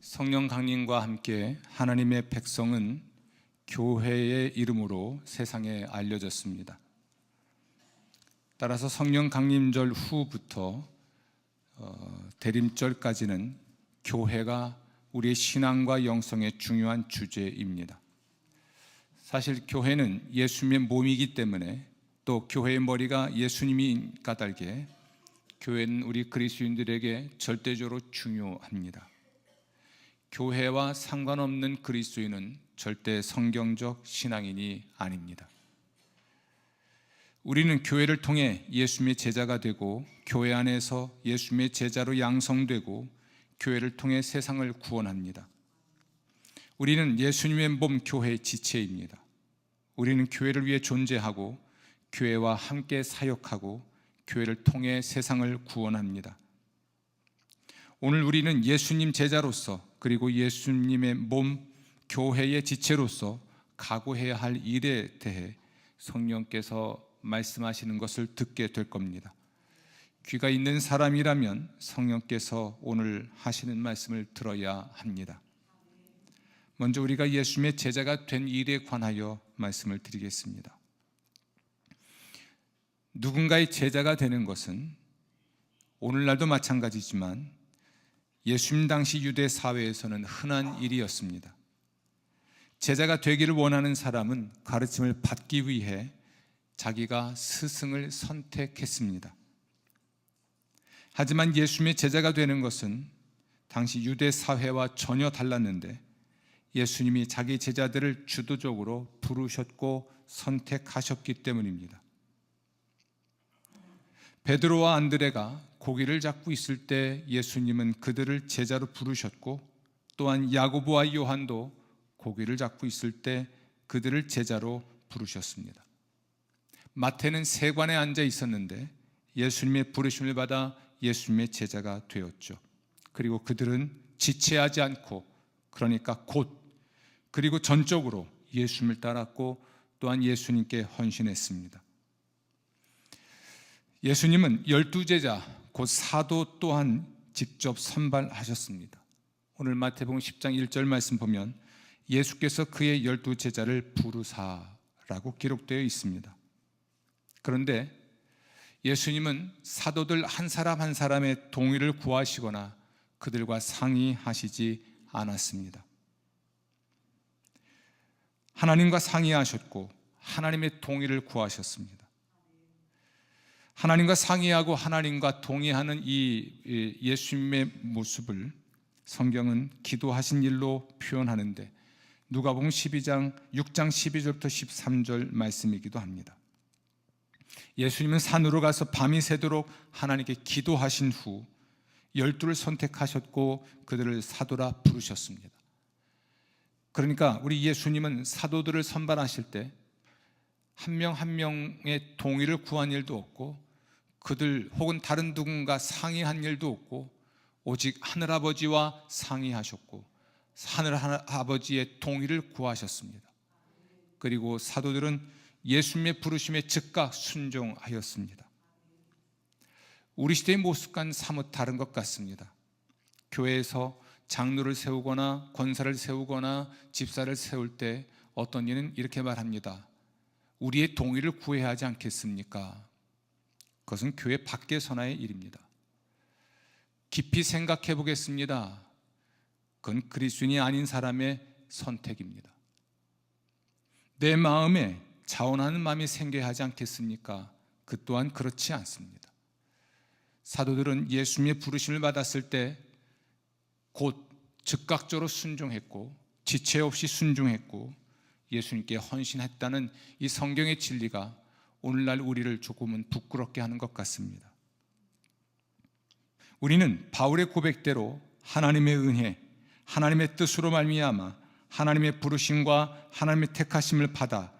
성령 강림과 함께 하나님의 백성은 교회의 이름으로 세상에 알려졌습니다. 따라서 성령 강림절 후부터 대림절까지는 교회가 우리의 신앙과 영성의 중요한 주제입니다. 사실 교회는 예수님의 몸이기 때문에, 또 교회의 머리가 예수님이 까닭에 교회는 우리 그리스도인들에게 절대적으로 중요합니다. 교회와 상관없는 그리스도인은 절대 성경적 신앙인이 아닙니다. 우리는 교회를 통해 예수님의 제자가 되고, 교회 안에서 예수님의 제자로 양성되고, 교회를 통해 세상을 구원합니다. 우리는 예수님의 몸 교회의 지체입니다. 우리는 교회를 위해 존재하고, 교회와 함께 사역하고, 교회를 통해 세상을 구원합니다. 오늘 우리는 예수님 제자로서, 그리고 예수님의 몸 교회의 지체로서 각오해야 할 일에 대해 성령께서 말씀하시는 것을 듣게 될 겁니다. 귀가 있는 사람이라면 성령께서 오늘 하시는 말씀을 들어야 합니다. 먼저 우리가 예수님의 제자가 된 일에 관하여 말씀을 드리겠습니다. 누군가의 제자가 되는 것은 오늘날도 마찬가지지만 예수님 당시 유대 사회에서는 흔한 일이었습니다. 제자가 되기를 원하는 사람은 가르침을 받기 위해 자기가 스승을 선택했습니다. 하지만 예수님의 제자가 되는 것은 당시 유대 사회와 전혀 달랐는데, 예수님이 자기 제자들을 주도적으로 부르셨고 선택하셨기 때문입니다. 베드로와 안드레가 고기를 잡고 있을 때 예수님은 그들을 제자로 부르셨고, 또한 야고보와 요한도 고기를 잡고 있을 때 그들을 제자로 부르셨습니다. 마태는 세관에 앉아 있었는데 예수님의 부르심을 받아 예수님의 제자가 되었죠. 그리고 그들은 지체하지 않고, 그러니까 그리고 전적으로 예수님을 따랐고, 또한 예수님께 헌신했습니다. 예수님은 12제자, 곧 사도 또한 직접 선발하셨습니다. 오늘 마태복음 10장 1절 말씀 보면 예수께서 그의 12제자를 부르사라고 기록되어 있습니다. 그런데 예수님은 사도들 한 사람 한 사람의 동의를 구하시거나 그들과 상의하시지 않았습니다. 하나님과 상의하셨고 하나님의 동의를 구하셨습니다. 하나님과 상의하고 하나님과 동의하는 이 예수님의 모습을 성경은 기도하신 일로 표현하는데, 누가복음 6장 12절부터 13절 말씀이기도 합니다. 예수님은 산으로 가서 밤이 새도록 하나님께 기도하신 후 12를 선택하셨고 그들을 사도라 부르셨습니다. 그러니까 우리 예수님은 사도들을 선발하실 때 한 명 한 명의 동의를 구한 일도 없고, 그들 혹은 다른 누군가 상의한 일도 없고, 오직 하늘아버지와 상의하셨고 하늘아버지의 동의를 구하셨습니다. 그리고 사도들은 예수님의 부르심에 즉각 순종하였습니다. 우리 시대의 모습과는 사뭇 다른 것 같습니다. 교회에서 장로를 세우거나 권사를 세우거나 집사를 세울 때 어떤 이는 이렇게 말합니다. 우리의 동의를 구해야 하지 않겠습니까? 그것은 교회 밖에서나의 일입니다. 깊이 생각해 보겠습니다. 그건 그리스도인이 아닌 사람의 선택입니다. 내 마음에 자원하는 마음이 생겨야 하지 않겠습니까? 그 또한 그렇지 않습니다. 사도들은 예수님의 부르심을 받았을 때 곧 즉각적으로 순종했고, 지체 없이 순종했고 예수님께 헌신했다는 이 성경의 진리가 오늘날 우리를 조금은 부끄럽게 하는 것 같습니다. 우리는 바울의 고백대로 하나님의 은혜, 하나님의 뜻으로 말미암아 하나님의 부르심과 하나님의 택하심을 받아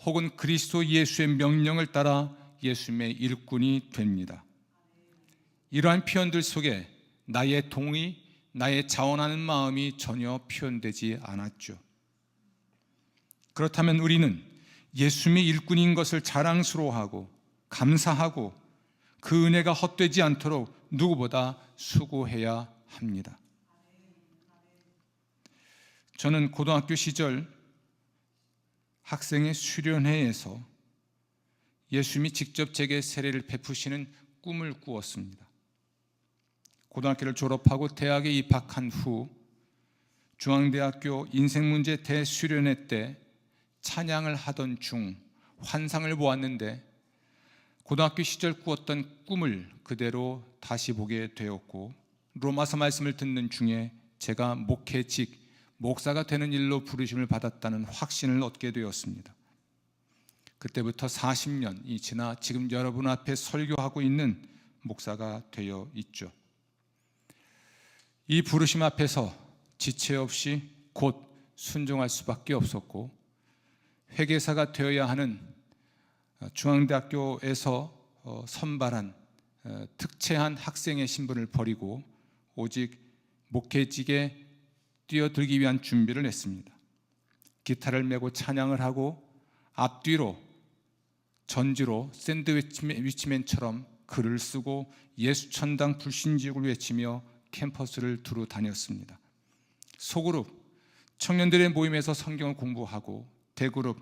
혹은 그리스도 예수의 명령을 따라 예수님의 일꾼이 됩니다. 이러한 표현들 속에 나의 동의, 나의 자원하는 마음이 전혀 표현되지 않았죠. 그렇다면 우리는 예수님의 일꾼인 것을 자랑스러워하고 감사하고 그 은혜가 헛되지 않도록 누구보다 수고해야 합니다. 저는 고등학교 시절 학생의 수련회에서 예수님이 직접 제게 세례를 베푸시는 꿈을 꾸었습니다. 고등학교를 졸업하고 대학에 입학한 후 중앙대학교 인생문제 대수련회 때 찬양을 하던 중 환상을 보았는데 고등학교 시절 꾸었던 꿈을 그대로 다시 보게 되었고, 로마서 말씀을 듣는 중에 제가 목회직, 목사가 되는 일로 부르심을 받았다는 확신을 얻게 되었습니다. 그때부터 40년이 지나 지금 여러분 앞에 설교하고 있는 목사가 되어 있죠. 이 부르심 앞에서 지체 없이 곧 순종할 수밖에 없었고, 회계사가 되어야 하는 중앙대학교에서 선발한 특채한 학생의 신분을 버리고 오직 목회직에 뛰어들기 위한 준비를 했습니다. 기타를 메고 찬양을 하고 앞뒤로 전지로 샌드위치맨처럼 글을 쓰고 예수천당 불신지옥을 외치며 캠퍼스를 두루 다녔습니다. 소그룹 청년들의 모임에서 성경을 공부하고 대그룹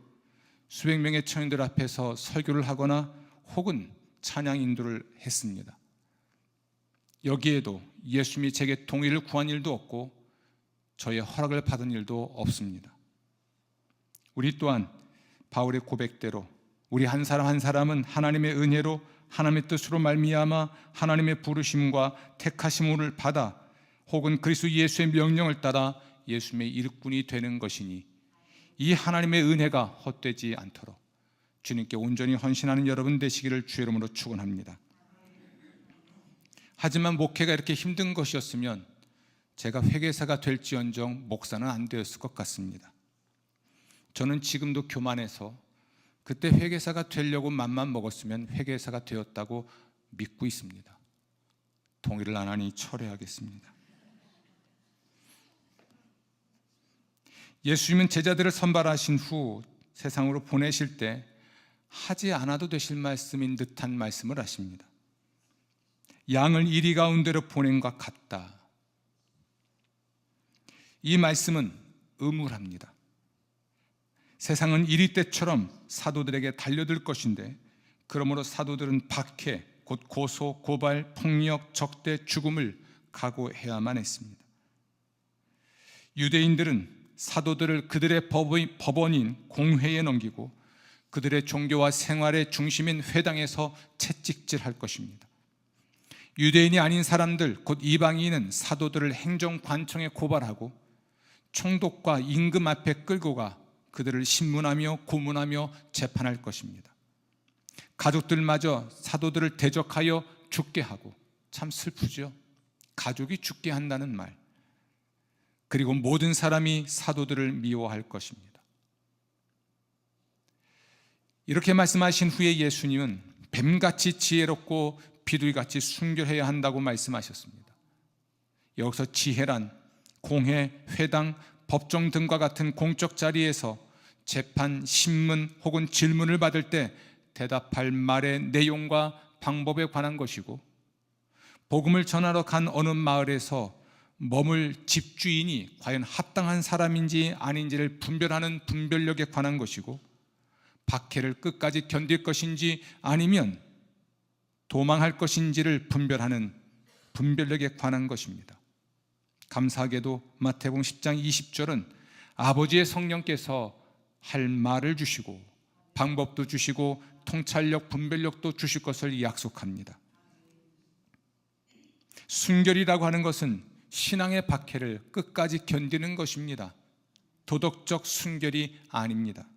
수백 명의 청년들 앞에서 설교를 하거나 혹은 찬양 인도를 했습니다. 여기에도 예수님이 제게 동의를 구한 일도 없고 저의 허락을 받은 일도 없습니다. 우리 또한 바울의 고백대로 우리 한 사람 한 사람은 하나님의 은혜로 하나님의 뜻으로 말미암아 하나님의 부르심과 택하심을 받아 혹은 그리스도 예수의 명령을 따라 예수님의 일꾼이 되는 것이니, 이 하나님의 은혜가 헛되지 않도록 주님께 온전히 헌신하는 여러분 되시기를 주의 이름으로 축원합니다. 하지만 목회가 이렇게 힘든 것이었으면 제가 회계사가 될지언정 목사는 안 되었을 것 같습니다. 저는 지금도 교만해서 그때 회계사가 되려고 맘만 먹었으면 회계사가 되었다고 믿고 있습니다. 동의를 안 하니 철회하겠습니다. 예수님은 제자들을 선발하신 후 세상으로 보내실 때 하지 않아도 되실 말씀인 듯한 말씀을 하십니다. 양을 이리 가운데로 보낸 것 같다. 이 말씀은 의무랍니다. 세상은 이리 때처럼 사도들에게 달려들 것인데, 그러므로 사도들은 박해, 곧 고소, 고발, 폭력, 적대, 죽음을 각오해야만 했습니다. 유대인들은 사도들을 그들의 법원인 공회에 넘기고 그들의 종교와 생활의 중심인 회당에서 채찍질할 것입니다. 유대인이 아닌 사람들, 곧 이방인은 사도들을 행정관청에 고발하고 총독과 임금 앞에 끌고 가 그들을 신문하며 고문하며 재판할 것입니다. 가족들마저 사도들을 대적하여 죽게 하고, 참 슬프죠. 가족이 죽게 한다는 말. 그리고 모든 사람이 사도들을 미워할 것입니다. 이렇게 말씀하신 후에 예수님은 뱀같이 지혜롭고 비둘기같이 순결해야 한다고 말씀하셨습니다. 여기서 지혜란 공회, 회당, 법정 등과 같은 공적 자리에서 재판, 신문 혹은 질문을 받을 때 대답할 말의 내용과 방법에 관한 것이고, 복음을 전하러 간 어느 마을에서 머물 집주인이 과연 합당한 사람인지 아닌지를 분별하는 분별력에 관한 것이고, 박해를 끝까지 견딜 것인지 아니면 도망할 것인지를 분별하는 분별력에 관한 것입니다. 감사하게도 마태복음 10장 20절은 아버지의 성령께서 할 말을 주시고 방법도 주시고 통찰력, 분별력도 주실 것을 약속합니다. 순결이라고 하는 것은 신앙의 박해를 끝까지 견디는 것입니다. 도덕적 순결이 아닙니다.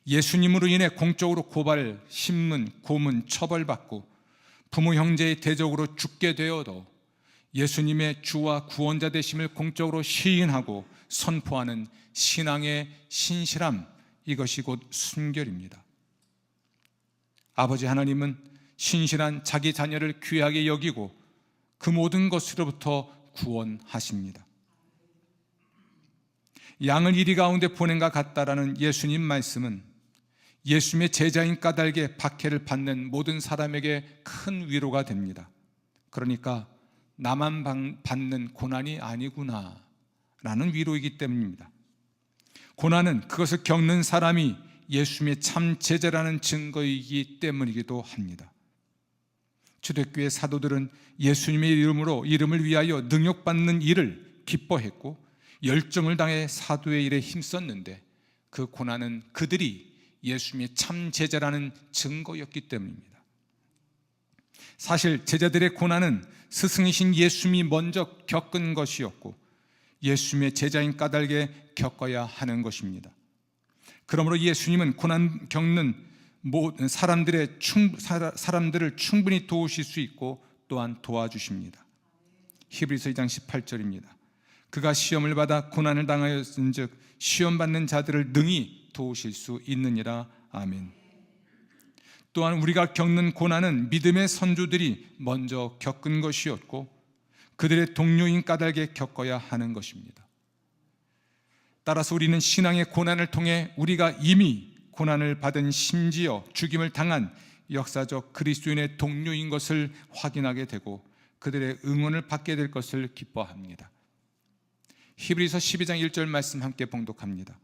예수님으로 인해 공적으로 고발, 신문, 고문, 처벌받고 부모 형제의 대적으로 죽게 되어도 예수님의 주와 구원자 되심을 공적으로 시인하고 선포하는 신앙의 신실함, 이것이 곧 순결입니다. 아버지 하나님은 신실한 자기 자녀를 귀하게 여기고 그 모든 것으로부터 구원하십니다. 양을 이리 가운데 보낸 것 같다라는 예수님 말씀은 예수님의 제자인 까닭에 박해를 받는 모든 사람에게 큰 위로가 됩니다. 그러니까 나만 받는 고난이 아니구나 라는 위로이기 때문입니다. 고난은 그것을 겪는 사람이 예수님의 참 제자라는 증거이기 때문이기도 합니다. 초대교회 사도들은 예수님의 이름을 위하여 능욕받는 일을 기뻐했고 열정을 다해 사도의 일에 힘썼는데, 그 고난은 그들이 예수님의 참 제자라는 증거였기 때문입니다. 사실 제자들의 고난은 스승이신 예수님이 먼저 겪은 것이었고 예수님의 제자인 까닭에 겪어야 하는 것입니다. 그러므로 예수님은 고난 겪는 모든 사람들을 충분히 도우실 수 있고 또한 도와주십니다. 히브리서 2장 18절입니다. 그가 시험을 받아 고난을 당하였은즉 시험받는 자들을 능히 도우실 수 있느니라. 아멘. 또한 우리가 겪는 고난은 믿음의 선조들이 먼저 겪은 것이었고 그들의 동료인 까닭에 겪어야 하는 것입니다. 따라서 우리는 신앙의 고난을 통해 우리가 이미 고난을 받은, 심지어 죽임을 당한 역사적 그리스도인의 동료인 것을 확인하게 되고 그들의 응원을 받게 될 것을 기뻐합니다. 히브리서 12장 1절 말씀 함께 봉독합니다.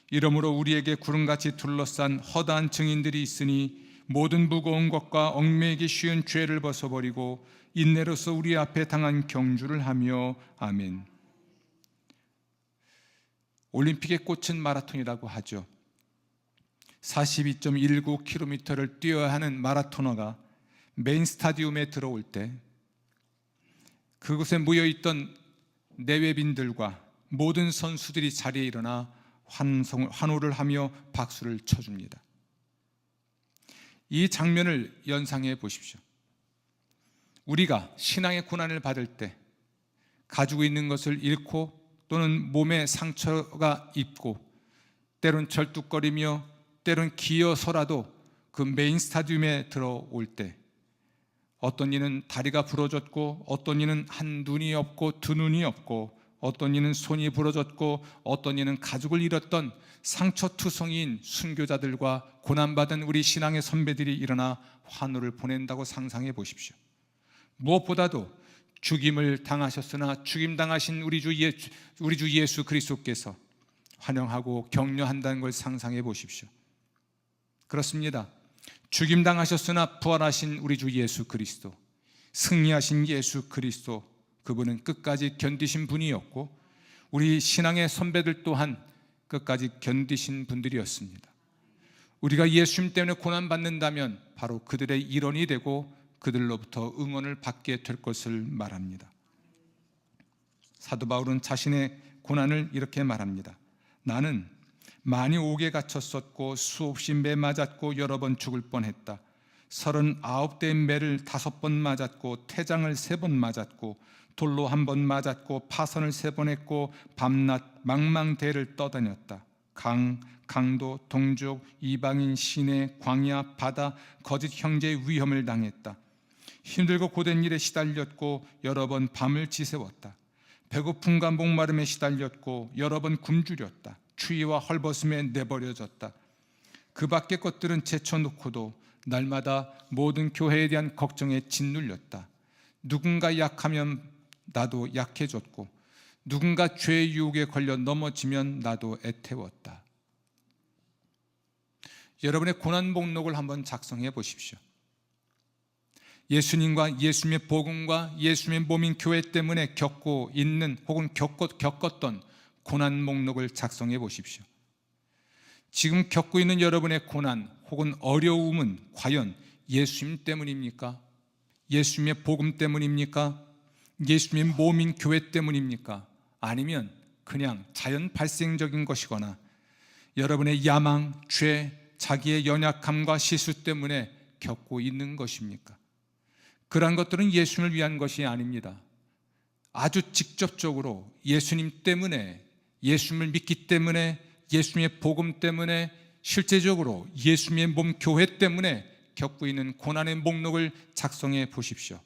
이러므로 우리에게 구름같이 둘러싼 허다한 증인들이 있으니 모든 무거운 것과 얽매이기 쉬운 죄를 벗어버리고 인내로서 우리 앞에 당한 경주를 하며. 아멘. 올림픽의 꽃은 마라톤이라고 하죠. 42.19km를 뛰어야 하는 마라토너가 메인 스타디움에 들어올 때 그곳에 모여있던 내외빈들과 모든 선수들이 자리에 일어나 환호를 하며 박수를 쳐줍니다. 이 장면을 연상해 보십시오. 우리가 신앙의 고난을 받을 때 가지고 있는 것을 잃고 또는 몸에 상처가 입고 때론 절뚝거리며 때론 기어서라도 그 메인 스타디움에 들어올 때 어떤 이는 다리가 부러졌고 어떤 이는 한 눈이 없고 두 눈이 없고 어떤 이는 손이 부러졌고 어떤 이는 가족을 잃었던 상처투성이인 순교자들과 고난받은 우리 신앙의 선배들이 일어나 환호를 보낸다고 상상해 보십시오. 무엇보다도 죽임을 당하셨으나 죽임당하신 우리 주 예수 그리스도께서 환영하고 격려한다는 걸 상상해 보십시오. 그렇습니다. 죽임당하셨으나 부활하신 우리 주 예수 그리스도, 승리하신 예수 그리스도, 그분은 끝까지 견디신 분이었고 우리 신앙의 선배들 또한 끝까지 견디신 분들이었습니다. 우리가 예수님 때문에 고난받는다면 바로 그들의 일원이 되고 그들로부터 응원을 받게 될 것을 말합니다. 사도 바울은 자신의 고난을 이렇게 말합니다. 나는 많이 옥에 갇혔었고 수없이 매 맞았고 여러 번 죽을 뻔했다. 39대의 매를 5번 맞았고 태장을 3번 맞았고 돌로 1번 맞았고 파선을 3번 했고 밤낮 망망대해를 떠다녔다. 강도, 동족, 이방인, 시내, 광야, 바다, 거짓 형제의 위험을 당했다. 힘들고 고된 일에 시달렸고 여러 번 밤을 지새웠다. 배고픔과 목마름에 시달렸고 여러 번 굶주렸다. 추위와 헐벗음에 내버려졌다. 그 밖의 것들은 제쳐놓고도 날마다 모든 교회에 대한 걱정에 짓눌렸다. 누군가 약하면 나도 약해졌고 누군가 죄의 유혹에 걸려 넘어지면 나도 애태웠다. 여러분의 고난 목록을 한번 작성해 보십시오. 예수님과 예수님의 복음과 예수님의 몸인 교회 때문에 겪고 있는 혹은 겪었던 고난 목록을 작성해 보십시오. 지금 겪고 있는 여러분의 고난 혹은 어려움은 과연 예수님 때문입니까? 예수님의 복음 때문입니까? 예수님의 몸인 교회 때문입니까? 아니면 그냥 자연 발생적인 것이거나 여러분의 야망, 죄, 자기의 연약함과 실수 때문에 겪고 있는 것입니까? 그러한 것들은 예수님을 위한 것이 아닙니다. 아주 직접적으로 예수님 때문에, 예수님을 믿기 때문에, 예수님의 복음 때문에, 실제적으로 예수님의 몸 교회 때문에 겪고 있는 고난의 목록을 작성해 보십시오.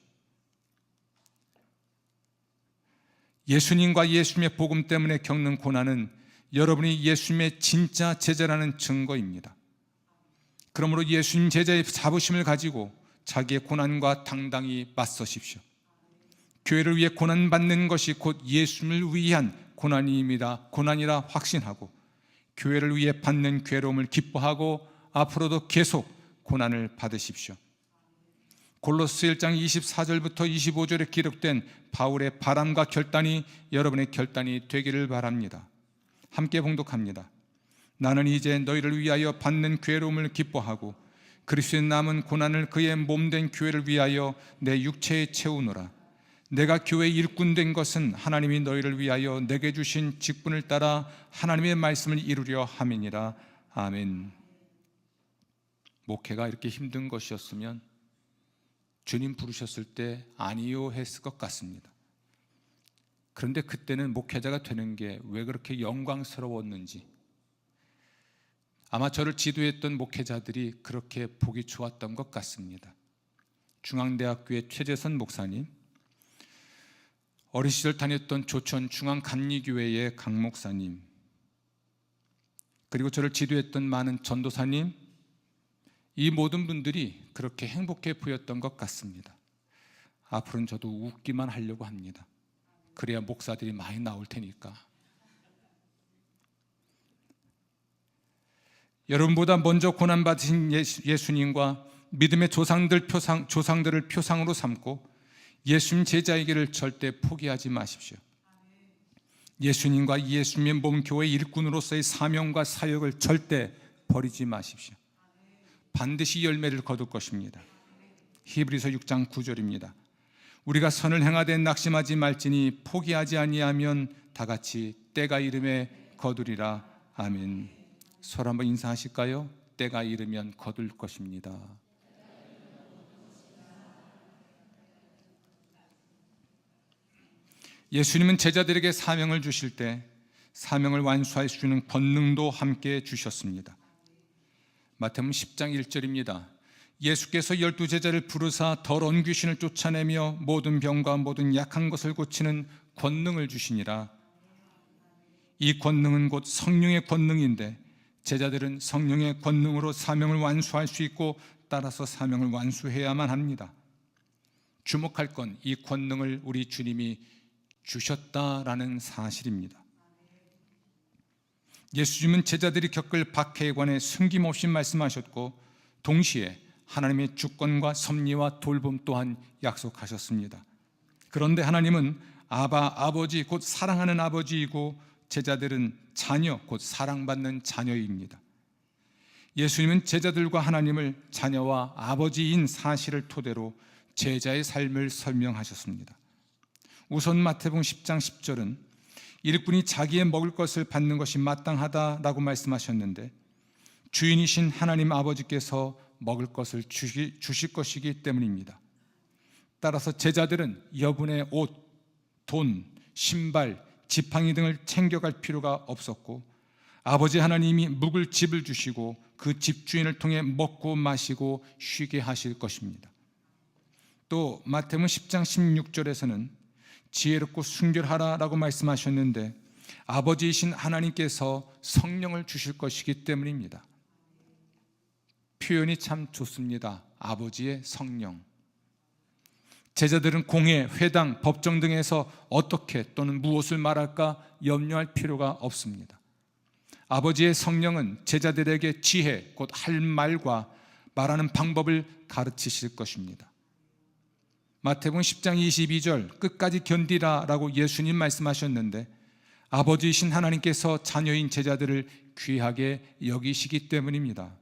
예수님과 예수님의 복음 때문에 겪는 고난은 여러분이 예수님의 진짜 제자라는 증거입니다. 그러므로 예수님 제자의 자부심을 가지고 자기의 고난과 당당히 맞서십시오. 교회를 위해 고난받는 것이 곧 예수님을 위한 고난이라 확신하고 교회를 위해 받는 괴로움을 기뻐하고 앞으로도 계속 고난을 받으십시오. 골로새 1장 24절부터 25절에 기록된 바울의 바람과 결단이 여러분의 결단이 되기를 바랍니다. 함께 봉독합니다. 나는 이제 너희를 위하여 받는 괴로움을 기뻐하고 그리스도의 남은 고난을 그의 몸된 교회를 위하여 내 육체에 채우노라. 내가 교회의 일꾼 된 것은 하나님이 너희를 위하여 내게 주신 직분을 따라 하나님의 말씀을 이루려 함이니라. 아멘. 목회가 이렇게 힘든 것이었으면 주님 부르셨을 때 아니요 했을 것 같습니다. 그런데 그때는 목회자가 되는 게 왜 그렇게 영광스러웠는지, 아마 저를 지도했던 목회자들이 그렇게 보기 좋았던 것 같습니다. 중앙대학교의 최재선 목사님, 어린 시절 다녔던 조천 중앙감리교회의 강 목사님, 그리고 저를 지도했던 많은 전도사님, 이 모든 분들이 그렇게 행복해 보였던 것 같습니다. 앞으로는 저도 웃기만 하려고 합니다. 그래야 목사들이 많이 나올 테니까. 여러분보다 먼저 고난받으신 예수님과 믿음의 조상들을 표상으로 삼고 예수님 제자이기를 절대 포기하지 마십시오. 예수님과 예수님의 몸 교회 일꾼으로서의 사명과 사역을 절대 버리지 마십시오. 반드시 열매를 거둘 것입니다. 히브리서 6장 9절입니다. 우리가 선을 행하되 낙심하지 말지니 포기하지 아니하면 다같이 때가 이름에 거두리라. 아멘. 서로 한번 인사하실까요? 때가 이르면 거둘 것입니다. 예수님은 제자들에게 사명을 주실 때 사명을 완수할 수 있는 권능도 함께 주셨습니다. 마태복음 10장 1절입니다. 예수께서 12제자를 부르사 더러운 귀신을 쫓아내며 모든 병과 모든 약한 것을 고치는 권능을 주시니라. 이 권능은 곧 성령의 권능인데 제자들은 성령의 권능으로 사명을 완수할 수 있고 따라서 사명을 완수해야만 합니다. 주목할 건 이 권능을 우리 주님이 주셨다라는 사실입니다. 예수님은 제자들이 겪을 박해에 관해 숨김없이 말씀하셨고 동시에 하나님의 주권과 섭리와 돌봄 또한 약속하셨습니다. 그런데 하나님은 아버지 곧 사랑하는 아버지이고 제자들은 자녀 곧 사랑받는 자녀입니다. 예수님은 제자들과 하나님을 자녀와 아버지인 사실을 토대로 제자의 삶을 설명하셨습니다. 우선 마태복음 10장 10절은 일꾼이 자기의 먹을 것을 받는 것이 마땅하다라고 말씀하셨는데 주인이신 하나님 아버지께서 먹을 것을 주실 것이기 때문입니다. 따라서 제자들은 여분의 옷, 돈, 신발, 지팡이 등을 챙겨갈 필요가 없었고 아버지 하나님이 묵을 집을 주시고 그 집주인을 통해 먹고 마시고 쉬게 하실 것입니다. 또 마태복음 10장 16절에서는 지혜롭고 순결하라라고 말씀하셨는데 아버지이신 하나님께서 성령을 주실 것이기 때문입니다. 표현이 참 좋습니다. 아버지의 성령. 제자들은 공회, 회당, 법정 등에서 어떻게 또는 무엇을 말할까 염려할 필요가 없습니다. 아버지의 성령은 제자들에게 지혜, 곧 할 말과 말하는 방법을 가르치실 것입니다. 마태복음 10장 22절 끝까지 견디라라고 예수님 말씀하셨는데 아버지이신 하나님께서 자녀인 제자들을 귀하게 여기시기 때문입니다.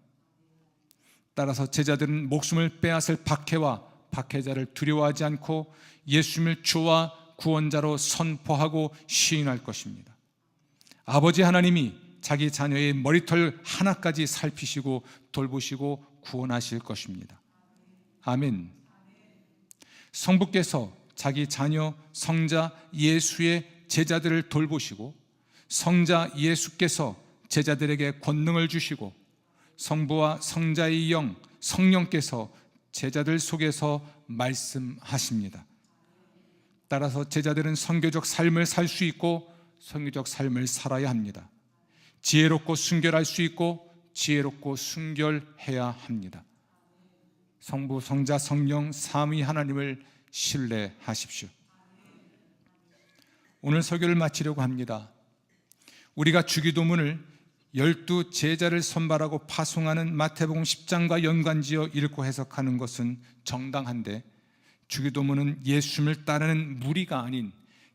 따라서 제자들은 목숨을 빼앗을 박해와 박해자를 두려워하지 않고 예수님을 주와 구원자로 선포하고 시인할 것입니다. 아버지 하나님이 자기 자녀의 머리털 하나까지 살피시고 돌보시고 구원하실 것입니다. 아멘. 성부께서 자기 자녀 성자 예수의 제자들을 돌보시고 성자 예수께서 제자들에게 권능을 주시고 성부와 성자의 영 성령께서 제자들 속에서 말씀하십니다. 따라서 제자들은 선교적 삶을 살 수 있고 선교적 삶을 살아야 합니다. 지혜롭고 순결할 수 있고 지혜롭고 순결해야 합니다. 성부, 성자, 성령 삼위 하나님을 신뢰하십시오. 오늘 설교를 마치려고 합니다. 우리가 주기도문을 12 제자를 선발하고 파송하는 마태복음 10장과 연관지어 읽고 해석하는 것은 정당한데, 주기도문은 예수님을 따르는 무리가 아닌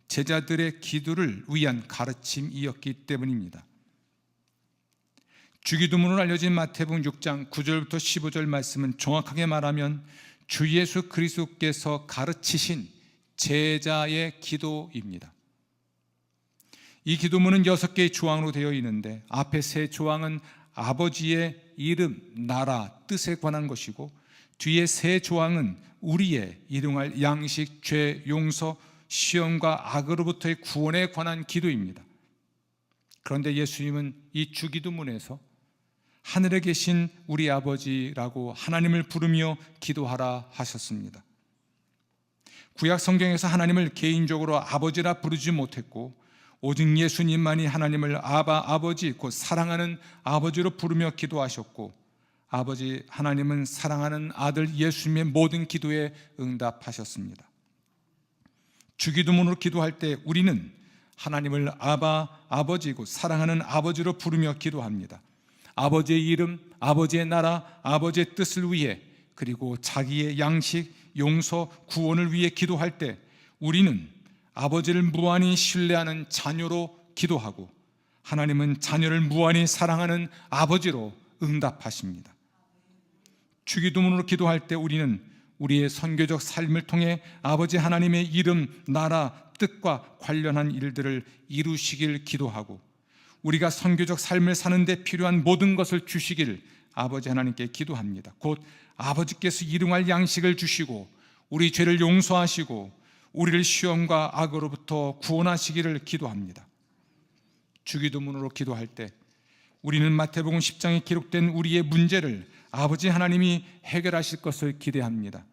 제자들의 기도를 위한 가르침이었기 때문입니다. 주기도문으로 알려진 마태복음 6장 9절부터 15절 말씀은 정확하게 말하면 주 예수 그리스도께서 가르치신 제자의 기도입니다. 이 기도문은 6개의 조항으로 되어 있는데, 앞에 3조항은 아버지의 이름, 나라, 뜻에 관한 것이고, 뒤에 3조항은 우리의 일용할 양식, 죄 용서, 시험과 악으로부터의 구원에 관한 기도입니다. 그런데 예수님은 이 주기도문에서 하늘에 계신 우리 아버지라고 하나님을 부르며 기도하라 하셨습니다. 구약 성경에서 하나님을 개인적으로 아버지라 부르지 못했고, 오직 예수님만이 하나님을 아버지, 곧 사랑하는 아버지로 부르며 기도하셨고, 아버지 하나님은 사랑하는 아들 예수님의 모든 기도에 응답하셨습니다. 주기도문으로 기도할 때 우리는 하나님을 아버지, 곧 사랑하는 아버지로 부르며 기도합니다. 아버지의 이름, 아버지의 나라, 아버지의 뜻을 위해, 그리고 자기의 양식, 용서, 구원을 위해 기도할 때 우리는 아버지를 무한히 신뢰하는 자녀로 기도하고, 하나님은 자녀를 무한히 사랑하는 아버지로 응답하십니다. 주기도문으로 기도할 때 우리는 우리의 선교적 삶을 통해 아버지 하나님의 이름, 나라, 뜻과 관련한 일들을 이루시길 기도하고, 우리가 선교적 삶을 사는데 필요한 모든 것을 주시길 아버지 하나님께 기도합니다. 곧 아버지께서 일용할 양식을 주시고, 우리 죄를 용서하시고, 우리를 시험과 악으로부터 구원하시기를 기도합니다. 주기도문으로 기도할 때 우리는 마태복음 10장에 기록된 우리의 문제를 아버지 하나님이 해결하실 것을 기대합니다.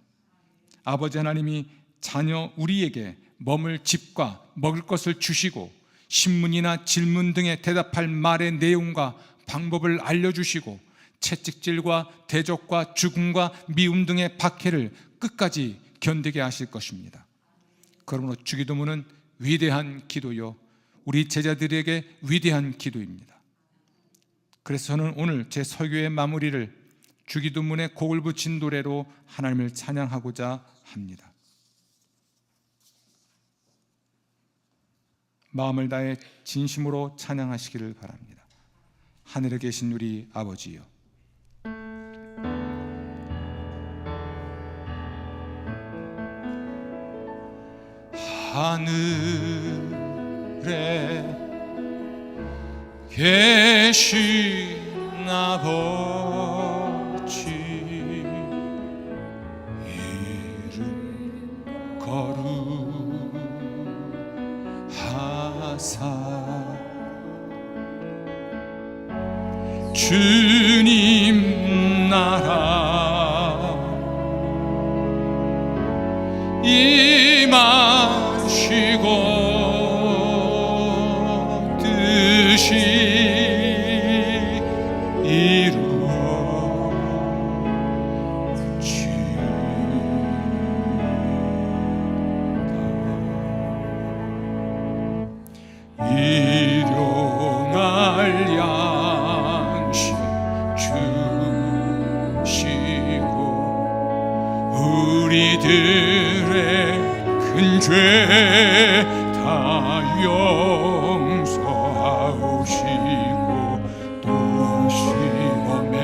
아버지 하나님이 자녀 우리에게 머물 집과 먹을 것을 주시고, 신문이나 질문 등에 대답할 말의 내용과 방법을 알려주시고, 채찍질과 대적과 죽음과 미움 등의 박해를 끝까지 견디게 하실 것입니다. 그러므로 주기도문은 위대한 기도요, 우리 제자들에게 위대한 기도입니다. 그래서 저는 오늘 제 설교의 마무리를 주기도문에 곡을 붙인 노래로 하나님을 찬양하고자 합니다. 마음을 다해 진심으로 찬양하시기를 바랍니다. 하늘에 계신 우리 아버지요, 하늘에 계신 아버지, 이름 거룩하사 주님 나라 임하시고, 뜻이 이루어지다. 일용할 양식 주시고, 우리들의 큰 죄 다 용서하시고, 또 시험에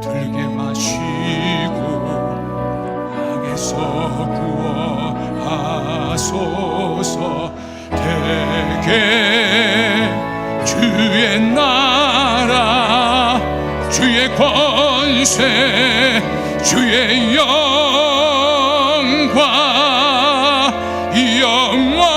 들게 마시고 악에서 구원하소서. 대개 주의 나라, 주의 권세, 주의 영광, 영원히